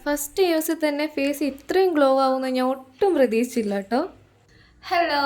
First യൂസിൽ തന്നെ face ഇത്രയും glow ആവുമെന്ന് ഞാൻ ഒട്ടും പ്രതീക്ഷിച്ചില്ല കേട്ടോ. Hello,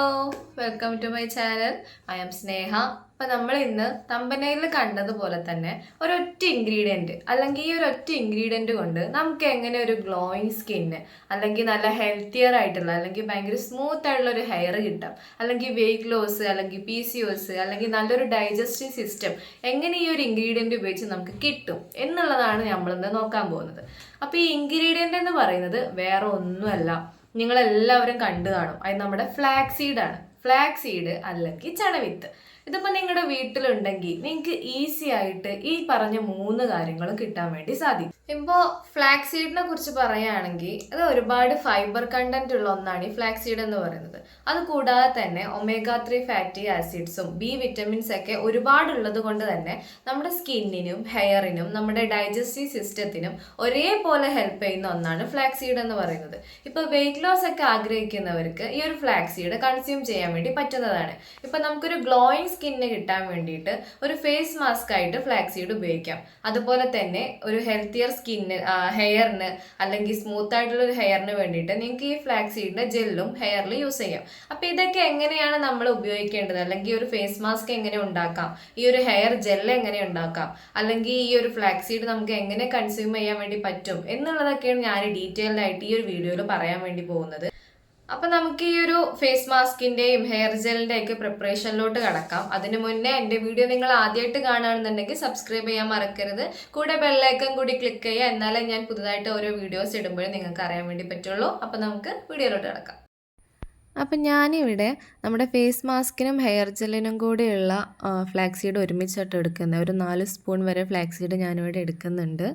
welcome to my channel. I am Sneha. അപ്പം നമ്മൾ ഇന്ന് തമ്പനയിൽ കണ്ടതുപോലെ തന്നെ ഒരൊറ്റ ഇൻഗ്രീഡിയൻറ്റ് അല്ലെങ്കിൽ ഈ ഒരൊറ്റ ഇൻഗ്രീഡിയൻറ്റ് കൊണ്ട് നമുക്ക് എങ്ങനെ ഒരു ഗ്ലോയിങ് സ്കിന്ന് അല്ലെങ്കിൽ നല്ല ഹെൽത്തിയർ ആയിട്ടുള്ള അല്ലെങ്കിൽ ഭയങ്കര സ്മൂത്ത് ആയിട്ടുള്ള ഒരു ഹെയർ കിട്ടാം, അല്ലെങ്കിൽ വെയിറ്റ് ലോസ്, അല്ലെങ്കിൽ PCOS, അല്ലെങ്കിൽ നല്ലൊരു ഡൈജസ്റ്റീവ് സിസ്റ്റം എങ്ങനെ ഈ ഒരു ഇൻഗ്രീഡിയൻറ്റ് ഉപയോഗിച്ച് നമുക്ക് കിട്ടും എന്നുള്ളതാണ് നമ്മളിന്ന് നോക്കാൻ പോകുന്നത്. അപ്പോൾ ഈ ഇൻഗ്രീഡിയൻ്റ് എന്ന് പറയുന്നത് വേറെ ഒന്നുമല്ല, നിങ്ങളെല്ലാവരും കണ്ടു കാണും. അത് നമ്മുടെ ഫ്ലാക്സീഡാണ്. ഫ്ലാക്സീഡ് അല്ലെങ്കിൽ ചണവിത്ത്. ഇതിപ്പോൾ നിങ്ങളുടെ വീട്ടിലുണ്ടെങ്കിൽ നിങ്ങൾക്ക് ഈസി ആയിട്ട് ഈ പറഞ്ഞ 3 കാര്യങ്ങളും കിട്ടാൻ വേണ്ടി സാധിക്കും. ഇപ്പോൾ ഫ്ലാക്സീഡിനെ കുറിച്ച് പറയുകയാണെങ്കിൽ അത് ഒരുപാട് ഫൈബർ കണ്ടന്റ് ഉള്ള ഒന്നാണ് ഈ ഫ്ലാക്സീഡ് എന്ന് പറയുന്നത്. അത് കൂടാതെ തന്നെ omega-3 ഫാറ്റി ആസിഡ്സും ബി വിറ്റമിൻസ് ഒക്കെ ഒരുപാടുള്ളത് കൊണ്ട് തന്നെ നമ്മുടെ സ്കിന്നിനും ഹെയറിനും നമ്മുടെ ഡൈജസ്റ്റീവ് സിസ്റ്റത്തിനും ഒരേപോലെ ഹെൽപ്പ് ചെയ്യുന്ന ഒന്നാണ് ഫ്ലാക്സീഡ് എന്ന് പറയുന്നത്. ഇപ്പോൾ വെയിറ്റ് ലോസ് ഒക്കെ ആഗ്രഹിക്കുന്നവർക്ക് ഈ ഒരു ഫ്ലാക്സീഡ് കൺസ്യൂം ചെയ്യാൻ വേണ്ടി പറ്റുന്നതാണ്. ഇപ്പോൾ നമുക്കൊരു ഗ്ലോയിങ് സ്കിന്നിന് കിട്ടാൻ വേണ്ടിയിട്ട് ഒരു ഫേസ് മാസ്ക് ആയിട്ട് ഫ്ലാക്സീഡ് ഉപയോഗിക്കാം. അതുപോലെ തന്നെ ഒരു ഹെൽത്തിയർ സ്കിന്ന് ഹെയറിന് അല്ലെങ്കിൽ സ്മൂത്ത് ആയിട്ടുള്ള ഒരു ഹെയറിന് വേണ്ടിയിട്ട് നിങ്ങൾക്ക് ഈ ഫ്ലാക്സീഡിന്റെ ജെല്ലും ഹെയറിൽ യൂസ് ചെയ്യാം. അപ്പോൾ ഇതൊക്കെ എങ്ങനെയാണ് നമ്മൾ ഉപയോഗിക്കേണ്ടത്, അല്ലെങ്കിൽ ഒരു ഫേസ് മാസ്ക് എങ്ങനെ ഉണ്ടാക്കാം, ഈ ഒരു ഹെയർ ജെല്ല് എങ്ങനെ ഉണ്ടാക്കാം, അല്ലെങ്കിൽ ഈ ഒരു ഫ്ലാക്സീഡ് നമുക്ക് എങ്ങനെ കൺസ്യൂം ചെയ്യാൻ വേണ്ടി പറ്റും എന്നുള്ളതൊക്കെയാണ് ഞാൻ ഡീറ്റെയിൽഡ് ആയിട്ട് ഈ ഒരു വീഡിയോയിൽ പറയാൻ വേണ്ടി പോകുന്നത്. അപ്പൊ നമുക്ക് ഈ ഒരു ഫേസ് മാസ്കിന്റെയും ഹെയർ ജെല്ലിന്റെ ഒക്കെ പ്രിപ്പറേഷനിലോട്ട് കടക്കാം. അതിനു മുന്നേ എൻ്റെ വീഡിയോ നിങ്ങൾ ആദ്യമായിട്ട് കാണുകയാണെന്നുണ്ടെങ്കിൽ സബ്സ്ക്രൈബ് ചെയ്യാൻ മറക്കരുത്. കൂടെ ബെല്ലൈക്കൺ കൂടി ക്ലിക്ക് ചെയ്യുക, എന്നാലേ ഞാൻ പുതുതായിട്ട് ഓരോ വീഡിയോസ് ഇടുമ്പോഴും നിങ്ങൾക്ക് അറിയാൻ വേണ്ടി പറ്റുള്ളൂ. അപ്പൊ നമുക്ക് വീഡിയോയിലോട്ട് കടക്കാം. അപ്പം ഞാനിവിടെ നമ്മുടെ ഫേസ് മാസ്കിനും ഹെയർ ജെല്ലിനും കൂടിയുള്ള ഫ്ലാക്സീഡ് ഒരുമിച്ചിട്ട് എടുക്കുന്നത്. ഒരു 4 സ്പൂൺ വരെ ഫ്ലാക്സീഡ് ഞാനിവിടെ എടുക്കുന്നുണ്ട്.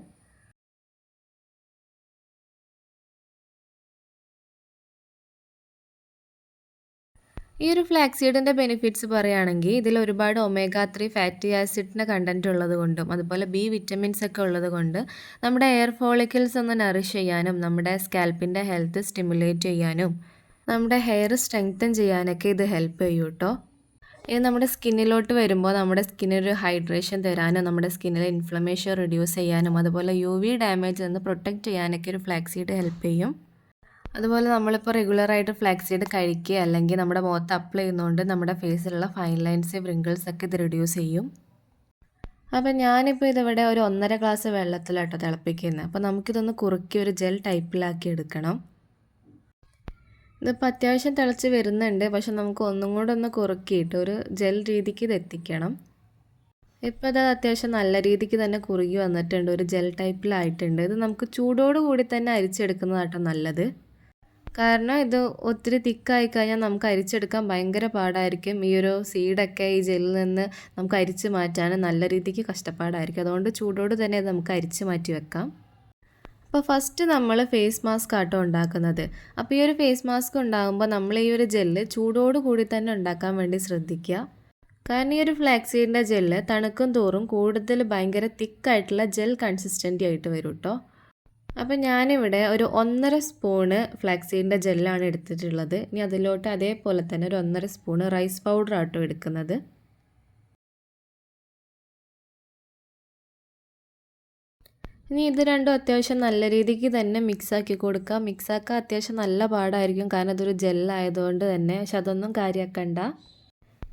ഈ ഒരു ഫ്ലാക്സീഡിൻ്റെ ബെനിഫിറ്റ്സ് പറയുകയാണെങ്കിൽ ഇതിൽ ഒരുപാട് omega-3 ഫാറ്റി ആസിഡിൻ്റെ കണ്ടൻറ്റ് ഉള്ളത് കൊണ്ടും അതുപോലെ ബി വിറ്റമിൻസ് ഒക്കെ ഉള്ളത് കൊണ്ട് നമ്മുടെ എയർ ഫോളിക്കിൾസ് ഒന്ന് നറിഷ് ചെയ്യാനും നമ്മുടെ സ്കാൽപ്പിൻ്റെ ഹെൽത്ത് സ്റ്റിമുലേറ്റ് ചെയ്യാനും നമ്മുടെ ഹെയർ സ്ട്രെങ്തൻ ചെയ്യാനൊക്കെ ഇത് ഹെൽപ്പ് ചെയ്യും കേട്ടോ. ഇത് നമ്മുടെ സ്കിന്നിലോട്ട് വരുമ്പോൾ നമ്മുടെ സ്കിന്നിനൊരു ഹൈഡ്രേഷൻ തരാനും നമ്മുടെ സ്കിന്നിലെ ഇൻഫ്ലമേഷൻ റിഡ്യൂസ് ചെയ്യാനും അതുപോലെ UV ഡാമേജിൽ നിന്ന് പ്രൊട്ടക്റ്റ് ചെയ്യാനൊക്കെ ഒരു ഫ്ലാക്സീഡ് ഹെൽപ്പ് ചെയ്യും. അതുപോലെ നമ്മളിപ്പോൾ റെഗുലറായിട്ട് ഫ്ലാക്സീഡ് കഴിക്കുക അല്ലെങ്കിൽ നമ്മുടെ മുഖത്ത് അപ്ലൈ ചെയ്യുന്നതുകൊണ്ട് നമ്മുടെ ഫേസിലുള്ള ഫൈൻ ലൈൻസ് വ്രിങ്കിൾസ് ഒക്കെ ഇത് റിഡ്യൂസ് ചെയ്യും. അപ്പോൾ ഞാനിപ്പോൾ ഇതിവിടെ ഒരു 1.5 ഗ്ലാസ് വെള്ളത്തിലാട്ടോ തിളപ്പിക്കുന്നത്. അപ്പോൾ നമുക്കിതൊന്ന് കുറുക്കി ഒരു ജെൽ ടൈപ്പിലാക്കി എടുക്കണം. ഇതിപ്പോൾ അത്യാവശ്യം തിളച്ച് വരുന്നുണ്ട്, പക്ഷെ നമുക്ക് ഒന്നും കൂടെ ഒന്ന് കുറുക്കിയിട്ട് ഒരു ജെൽ രീതിക്ക് ഇത് എത്തിക്കണം. ഇപ്പോൾ ഇത് അത്യാവശ്യം നല്ല രീതിക്ക് തന്നെ കുറുകി വന്നിട്ടുണ്ട്, ഒരു ജെൽ ടൈപ്പിലായിട്ടുണ്ട്. ഇത് നമുക്ക് ചൂടോട് കൂടി തന്നെ അരിച്ചെടുക്കുന്നതാട്ടോ നല്ലത്. കാരണം ഇത് ഒത്തിരി തിക്കായി കഴിഞ്ഞാൽ നമുക്ക് അരിച്ചെടുക്കാൻ ഭയങ്കര പാടായിരിക്കും. ഈ ഒരു സീഡൊക്കെ ഈ ജെല്ലിൽ നിന്ന് നമുക്ക് അരിച്ച് മാറ്റാൻ നല്ല രീതിക്ക് കഷ്ടപ്പാടായിരിക്കും. അതുകൊണ്ട് ചൂടോട് തന്നെ ഇത് നമുക്ക് അരിച്ച് മാറ്റി വെക്കാം. അപ്പോൾ ഫസ്റ്റ് നമ്മൾ ഫേസ് മാസ്ക് ആട്ടോ ഉണ്ടാക്കുന്നത്. അപ്പോൾ ഈ ഒരു ഫേസ് മാസ്ക് ഉണ്ടാകുമ്പോൾ നമ്മൾ ഈ ഒരു ജെല്ല് ചൂടോട് കൂടി തന്നെ ഉണ്ടാക്കാൻ വേണ്ടി ശ്രദ്ധിക്കുക. കാരണം ഈ ഒരു ഫ്ലാക്സീഡിൻ്റെ ജെല്ല് തണുക്കും തോറും കൂടുതൽ ഭയങ്കര തിക്കായിട്ടുള്ള ജെൽ കൺസിസ്റ്റൻ്റ് ആയിട്ട് വരും കേട്ടോ. അപ്പം ഞാനിവിടെ ഒരു 1.5 സ്പൂണ് ഫ്ലാക്സീഡിൻ്റെ ജെല്ലാണ് എടുത്തിട്ടുള്ളത്. ഇനി അതിലോട്ട് അതേപോലെ തന്നെ ഒരു 1.5 സ്പൂണ് റൈസ് പൗഡർ ആട്ടോ എടുക്കുന്നത്. ഇനി ഇത് രണ്ടും അത്യാവശ്യം നല്ല രീതിക്ക് തന്നെ മിക്സാക്കി കൊടുക്കുക. മിക്സാക്കാൻ അത്യാവശ്യം നല്ല പാടായിരിക്കും, കാരണം ഇതൊരു ജെല്ലായതുകൊണ്ട് തന്നെ. പക്ഷെ അതൊന്നും കാര്യമാക്കണ്ട.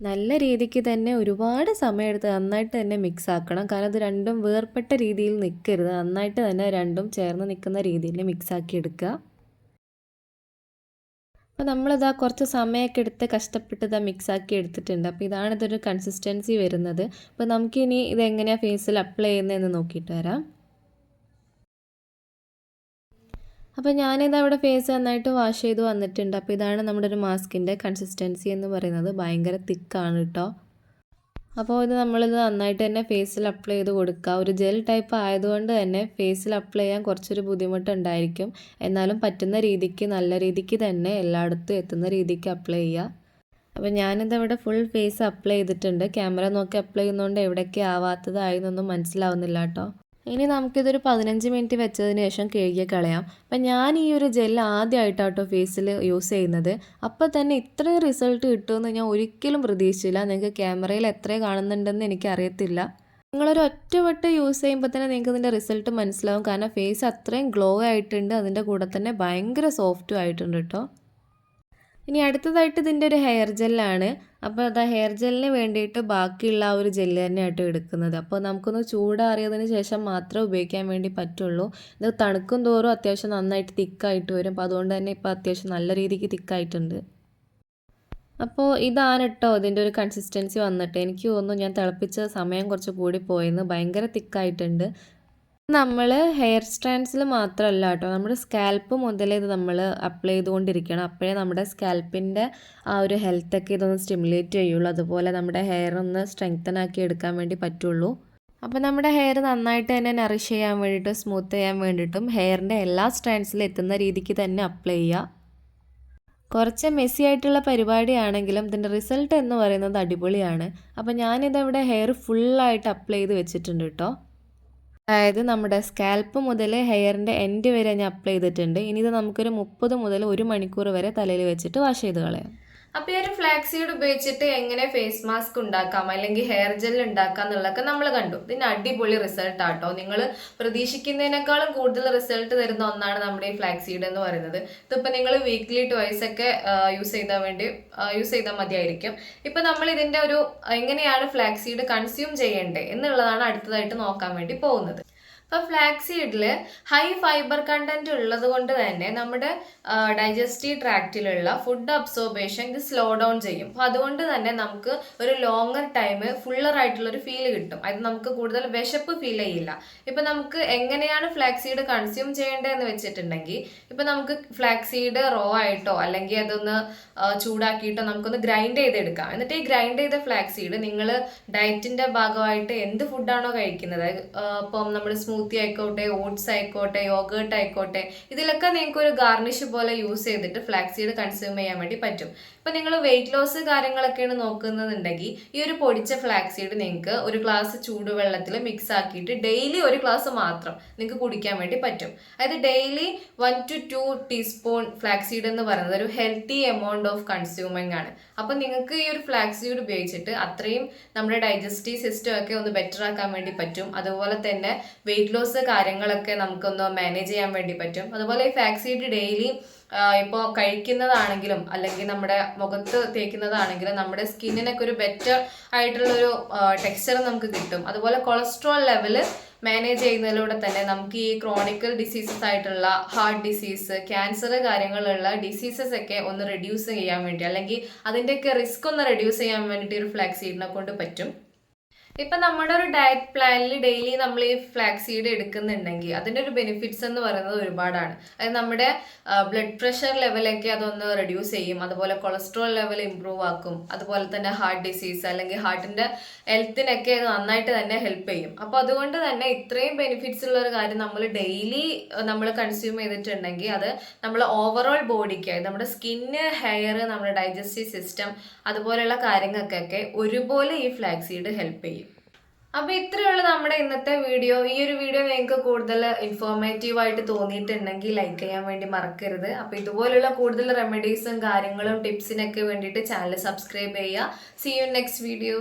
നല്ല രീതിക്ക് തന്നെ ഒരുപാട് സമയമെടുത്ത് നന്നായിട്ട് തന്നെ മിക്സ് ആക്കണം. കാരണം ഇത് രണ്ടും വേർപെട്ട രീതിയിൽ നിൽക്കരുത്, നന്നായിട്ട് തന്നെ രണ്ടും ചേർന്ന് നിൽക്കുന്ന രീതിയിൽ മിക്സാക്കി എടുക്കുക. അപ്പോൾ നമ്മളിതാ കുറച്ച് സമയമൊക്കെ എടുത്ത് കഷ്ടപ്പെട്ട് ഇതാ മിക്സാക്കി എടുത്തിട്ടുണ്ട്. അപ്പോൾ ഇതാണ് ഇതൊരു കൺസിസ്റ്റൻസി വരുന്നത്. അപ്പോൾ നമുക്കിനി ഇതെങ്ങനെയാണ് ഫേസിൽ അപ്ലൈ ചെയ്യുന്നതെന്ന് നോക്കിയിട്ട് വരാം. അപ്പോൾ ഞാനിത് അവിടെ ഫേസ് നന്നായിട്ട് വാഷ് ചെയ്ത് വന്നിട്ടുണ്ട്. അപ്പോൾ ഇതാണ് നമ്മുടെ ഒരു മാസ്കിൻ്റെ കൺസിസ്റ്റൻസി എന്ന് പറയുന്നത്. ഭയങ്കര തിക്കാണ് കേട്ടോ. അപ്പോൾ ഇത് നമ്മളിത് നന്നായിട്ട് തന്നെ ഫേസിൽ അപ്ലൈ ചെയ്ത് കൊടുക്കുക. ഒരു ജെൽ ടൈപ്പ് ആയതുകൊണ്ട് തന്നെ ഫേസിൽ അപ്ലൈ ചെയ്യാൻ കുറച്ചൊരു ബുദ്ധിമുട്ടുണ്ടായിരിക്കും. എന്നാലും പറ്റുന്ന രീതിക്ക് നല്ല രീതിക്ക് തന്നെ എല്ലായിടത്തും എത്തുന്ന രീതിക്ക് അപ്ലൈ ചെയ്യുക. അപ്പോൾ ഞാനിതവിടെ ഫുൾ ഫേസ് അപ്ലൈ ചെയ്തിട്ടുണ്ട്. ക്യാമറ നോക്കി അപ്ലൈ ചെയ്യുന്നതുകൊണ്ട് എവിടെയൊക്കെ ആവാത്തതായെന്നൊന്നും മനസ്സിലാവുന്നില്ല കേട്ടോ. ഇനി നമുക്കിതൊരു 15 മിനിറ്റ് വെച്ചതിന് ശേഷം കഴുകി കളയാം. അപ്പം ഞാൻ ഈ ഒരു ജെൽ ആദ്യമായിട്ടാട്ടോ ഫേസിൽ യൂസ് ചെയ്യുന്നത്. അപ്പോൾ തന്നെ ഇത്രയും റിസൾട്ട് കിട്ടുമെന്ന് ഞാൻ ഒരിക്കലും പ്രതീക്ഷിച്ചില്ല. നിങ്ങൾക്ക് ക്യാമറയിൽ എത്ര കാണുന്നുണ്ടെന്ന് എനിക്കറിയത്തില്ല. നിങ്ങളൊരു ഒറ്റ വട്ടം യൂസ് ചെയ്യുമ്പോൾ തന്നെ നിങ്ങൾക്ക് ഇതിൻ്റെ റിസൾട്ട് മനസ്സിലാവും. കാരണം ഫേസ് അത്രയും ഗ്ലോ ആയിട്ടുണ്ട്. അതിൻ്റെ കൂടെ തന്നെ ഭയങ്കര സോഫ്റ്റും ആയിട്ടുണ്ട് കേട്ടോ. ഇനി അടുത്തതായിട്ട് ഇതിൻ്റെ ഒരു ഹെയർ ജെല്ലാണ്. അപ്പോൾ അത് ഹെയർ ജെല്ലിന് വേണ്ടിയിട്ട് ബാക്കിയുള്ള ആ ഒരു ജെല്ല് തന്നെയായിട്ട് എടുക്കുന്നത്. അപ്പോൾ നമുക്കൊന്ന് ചൂടാറിയതിന് ശേഷം മാത്രമേ ഉപയോഗിക്കാൻ വേണ്ടി പറ്റുള്ളൂ. ഇത് തണുക്കും തോറും അത്യാവശ്യം നന്നായിട്ട് തിക്കായിട്ട് വരും. അപ്പോൾ അതുകൊണ്ട് തന്നെ ഇപ്പോൾ അത്യാവശ്യം നല്ല രീതിക്ക് തിക്കായിട്ടുണ്ട്. അപ്പോൾ ഇതാണ് കേട്ടോ ഇതിൻ്റെ ഒരു കൺസിസ്റ്റൻസി വന്നിട്ട്. എനിക്ക് തോന്നുന്നു ഞാൻ തിളപ്പിച്ച സമയം കുറച്ച് കൂടി പോയെന്ന്. ഭയങ്കര തിക്കായിട്ടുണ്ട്. നമ്മൾ ഹെയർ സ്ട്രാൻഡ്സിൽ മാത്രമല്ല കേട്ടോ, നമ്മുടെ സ്കാൽപ്പ് മുതലേ ഇത് നമ്മൾ അപ്ലൈ ചെയ്തുകൊണ്ടിരിക്കണം. അപ്പോഴേ നമ്മുടെ സ്കാൽപ്പിൻ്റെ ആ ഒരു ഹെൽത്തൊക്കെ ഇതൊന്ന് സ്റ്റിമുലേറ്റ് ചെയ്യുള്ളൂ. അതുപോലെ നമ്മുടെ ഹെയർ ഒന്ന് സ്ട്രെങ്തൻ ആക്കി എടുക്കാൻ വേണ്ടി പറ്റുള്ളൂ. അപ്പോൾ നമ്മുടെ ഹെയർ നന്നായിട്ട് തന്നെ നറിഷ് ചെയ്യാൻ വേണ്ടിയിട്ടും സ്മൂത്ത് ചെയ്യാൻ വേണ്ടിയിട്ടും ഹെയറിൻ്റെ എല്ലാ സ്ട്രാൻഡ്സിലും എത്തുന്ന രീതിക്ക് തന്നെ അപ്ലൈ ചെയ്യുക. കുറച്ച് മെസ്സി ആയിട്ടുള്ള പരിപാടിയാണെങ്കിലും ഇതിൻ്റെ റിസൾട്ട് എന്ന് പറയുന്നത് അടിപൊളിയാണ്. അപ്പോൾ ഞാനിതവിടെ ഹെയർ ഫുള്ളായിട്ട് അപ്ലൈ ചെയ്ത് വെച്ചിട്ടുണ്ട് കേട്ടോ. അതായത് നമ്മുടെ സ്കാൽപ്പ് മുതൽ ഹെയറിൻ്റെ എൻഡ് വരെ ഞാൻ അപ്ലൈ ചെയ്തിട്ടുണ്ട്. ഇനി ഇത് നമുക്കൊരു 30 മുതൽ 1 മണിക്കൂർ വരെ തലയിൽ വെച്ചിട്ട് വാഷ് ചെയ്ത് കളയാം. അപ്പോൾ ഈ ഒരു ഫ്ലാക്സ് സീഡ് ഉപയോഗിച്ചിട്ട് എങ്ങനെ ഫേസ് മാസ്ക് ഉണ്ടാക്കാം അല്ലെങ്കിൽ ഹെയർ ജെൽ ഉണ്ടാക്കാം എന്നുള്ളതൊക്കെ നമ്മൾ കണ്ടു. ഇതിന് അടിപൊളി റിസൾട്ട് ആട്ടോ. നിങ്ങൾ പ്രതീക്ഷിക്കുന്നതിനേക്കാളും കൂടുതൽ റിസൾട്ട് തരുന്ന ഒന്നാണ് നമ്മുടെ ഈ ഫ്ലാക്സ് സീഡ് എന്ന് പറയുന്നത്. ഇതിപ്പോൾ നിങ്ങൾ വീക്ക്ലി ട്വൈസ് ഒക്കെ യൂസ് ചെയ്താൽ മതിയായിരിക്കും. ഇപ്പം നമ്മൾ ഇതിൻ്റെ ഒരു എങ്ങനെയാണ് ഫ്ലാക്സ് സീഡ് കൺസ്യൂം ചെയ്യേണ്ടത് എന്നുള്ളതാണ് അടുത്തതായിട്ട് നോക്കാൻ വേണ്ടി പോകുന്നത്. അപ്പോൾ ഫ്ലാക്സ് സീഡിൽ ഹൈ ഫൈബർ കണ്ടന്റ് ഉള്ളത് കൊണ്ട് തന്നെ നമ്മുടെ ഡൈജസ്റ്റീവ് ട്രാക്റ്റിലുള്ള ഫുഡ് അബ്സോർബേഷൻ ഇത് സ്ലോ ഡൗൺ ചെയ്യും. അപ്പോൾ അതുകൊണ്ട് തന്നെ നമുക്ക് ഒരു ലോങ്ങർ ടൈം ഫുള്ളർ ആയിട്ടുള്ളൊരു ഫീൽ കിട്ടും. അത് നമുക്ക് കൂടുതൽ വിശപ്പ് ഫീൽ ചെയ്യില്ല. ഇപ്പം നമുക്ക് എങ്ങനെയാണ് ഫ്ലാക്സ് സീഡ് കൺസ്യൂം ചെയ്യേണ്ടതെന്ന് വെച്ചിട്ടുണ്ടെങ്കിൽ, ഇപ്പം നമുക്ക് ഫ്ലാക്സ് സീഡ് റോ ആയിട്ടോ അല്ലെങ്കിൽ അതൊന്ന് ചൂടാക്കിയിട്ടോ നമുക്കൊന്ന് ഗ്രൈൻഡ് ചെയ്തെടുക്കാം. എന്നിട്ട് ഈ ഗ്രൈൻഡ് ചെയ്ത ഫ്ലാക്സ് സീഡ് നിങ്ങൾ ഡയറ്റിൻ്റെ ഭാഗമായിട്ട് എന്ത് ഫുഡാണോ കഴിക്കുന്നത്, ഇപ്പം നമ്മൾ സ്മൂത്തി ആയിക്കോട്ടെ, ഓട്സ് ആയിക്കോട്ടെ, യോഗേർട്ട് ആയിക്കോട്ടെ, ഇതിലൊക്കെ നിങ്ങൾക്ക് ഒരു ഗാർണിഷ് പോലെ യൂസ് ചെയ്തിട്ട് ഫ്ലാക്സ് സീഡ് കൺസ്യൂം ചെയ്യാൻ വേണ്ടി പറ്റും. ഇപ്പം നിങ്ങൾ വെയിറ്റ് ലോസ് കാര്യങ്ങളൊക്കെയാണ് നോക്കുന്നുണ്ടെങ്കിൽ ഈ ഒരു പൊടിച്ച ഫ്ലാക്സ് സീഡ് നിങ്ങൾക്ക് ഒരു ഗ്ലാസ് ചൂടുവെള്ളത്തിൽ മിക്സ് ആക്കിയിട്ട് ഡെയിലി ഒരു ഗ്ലാസ് മാത്രം നിങ്ങൾക്ക് കുടിക്കാൻ വേണ്ടി പറ്റും. അതായത് daily 1 to 2 teaspoon flax seed എന്ന് പറയുന്നത് ഒരു ഹെൽത്തി എമൗണ്ട് ഓഫ് കൺസ്യൂമിങ് ആണ്. അപ്പം നിങ്ങൾക്ക് ഈ ഒരു ഫ്ലാക്സ് സീഡ് ഉപയോഗിച്ചിട്ട് അത്രയും നമ്മുടെ ഡൈജസ്റ്റീവ് സിസ്റ്റം ഒക്കെ ഒന്ന് ബെറ്റർ ആക്കാൻ വേണ്ടി പറ്റും. അതുപോലെ തന്നെ വെയിറ്റ് ലോസ് കാര്യങ്ങളൊക്കെ നമുക്കൊന്ന് മാനേജ് ചെയ്യാൻ വേണ്ടി പറ്റും. അതുപോലെ ഈ ഫ്ലാക്സ് സീഡ് ഡെയിലി ഇപ്പോൾ കഴിക്കുന്നതാണെങ്കിലും അല്ലെങ്കിൽ നമ്മുടെ മുഖത്ത് തേക്കുന്നതാണെങ്കിലും നമ്മുടെ സ്കിന്നിനൊക്കെ ഒരു ബെറ്റർ ആയിട്ടുള്ളൊരു ടെക്സ്ചർ നമുക്ക് കിട്ടും. അതുപോലെ കൊളസ്ട്രോൾ ലെവല് മാനേജ് ചെയ്യുന്നതിലൂടെ തന്നെ നമുക്ക് ഈ ക്രോണിക്കൽ ഡിസീസസ് ആയിട്ടുള്ള ഹാർട്ട് ഡിസീസ്, ക്യാൻസർ കാര്യങ്ങളുള്ള ഡിസീസസ് ഒക്കെ ഒന്ന് റെഡ്യൂസ് ചെയ്യാൻ വേണ്ടി അല്ലെങ്കിൽ അതിൻ്റെയൊക്കെ റിസ്ക് ഒന്ന് റെഡ്യൂസ് ചെയ്യാൻ വേണ്ടിയിട്ട് ഒരു ഫ്ലാക്സ് സീഡിനെ കൊണ്ട് പറ്റും. ഇപ്പം നമ്മുടെ ഒരു ഡയറ്റ് പ്ലാനിൽ ഡെയിലി നമ്മൾ ഈ ഫ്ലാക്സ് സീഡ് എടുക്കുന്നുണ്ടെങ്കിൽ അതിൻ്റെ ഒരു ബെനിഫിറ്റ്സ് എന്ന് പറയുന്നത് ഒരുപാടാണ്. അതായത് നമ്മുടെ ബ്ലഡ് പ്രഷർ ലെവലൊക്കെ അതൊന്ന് റെഡ്യൂസ് ചെയ്യും. അതുപോലെ കൊളസ്ട്രോൾ ലെവൽ ഇമ്പ്രൂവ് ആക്കും. അതുപോലെ തന്നെ ഹാർട്ട് ഡിസീസ് അല്ലെങ്കിൽ ഹാർട്ടിൻ്റെ ഹെൽത്തിനൊക്കെ നന്നായിട്ട് തന്നെ ഹെൽപ്പ് ചെയ്യും. അപ്പോൾ അതുകൊണ്ട് തന്നെ ഇത്രയും ബെനിഫിറ്റ്സ് ഉള്ള ഒരു കാര്യം നമ്മൾ ഡെയിലി നമ്മൾ കൺസ്യൂം ചെയ്തിട്ടുണ്ടെങ്കിൽ അത് നമ്മൾ ഓവറോൾ ബോഡിക്ക്, നമ്മുടെ സ്കിന്ന്, ഹെയർ, നമ്മുടെ ഡൈജസ്റ്റീവ് സിസ്റ്റം അതുപോലെയുള്ള കാര്യങ്ങൾക്കൊക്കെ ഒരുപോലെ ഈ ഫ്ലാക്സ് സീഡ് ഹെൽപ്പ് ചെയ്യും. അപ്പോൾ ഇത്രയുള്ള നമ്മുടെ ഇന്നത്തെ വീഡിയോ. ഈ ഒരു വീഡിയോ നിങ്ങൾക്ക് കൂടുതൽ ഇൻഫോർമേറ്റീവ് ആയിട്ട് തോന്നിയിട്ടുണ്ടെങ്കിൽ ലൈക്ക് ചെയ്യാൻ വേണ്ടി മറക്കരുത്. അപ്പോൾ ഇതുപോലുള്ള കൂടുതൽ റെമഡീസും കാര്യങ്ങളും ടിപ്സിനൊക്കെ വേണ്ടിയിട്ട് ചാനൽ സബ്സ്ക്രൈബ് ചെയ്യുക. See you next video.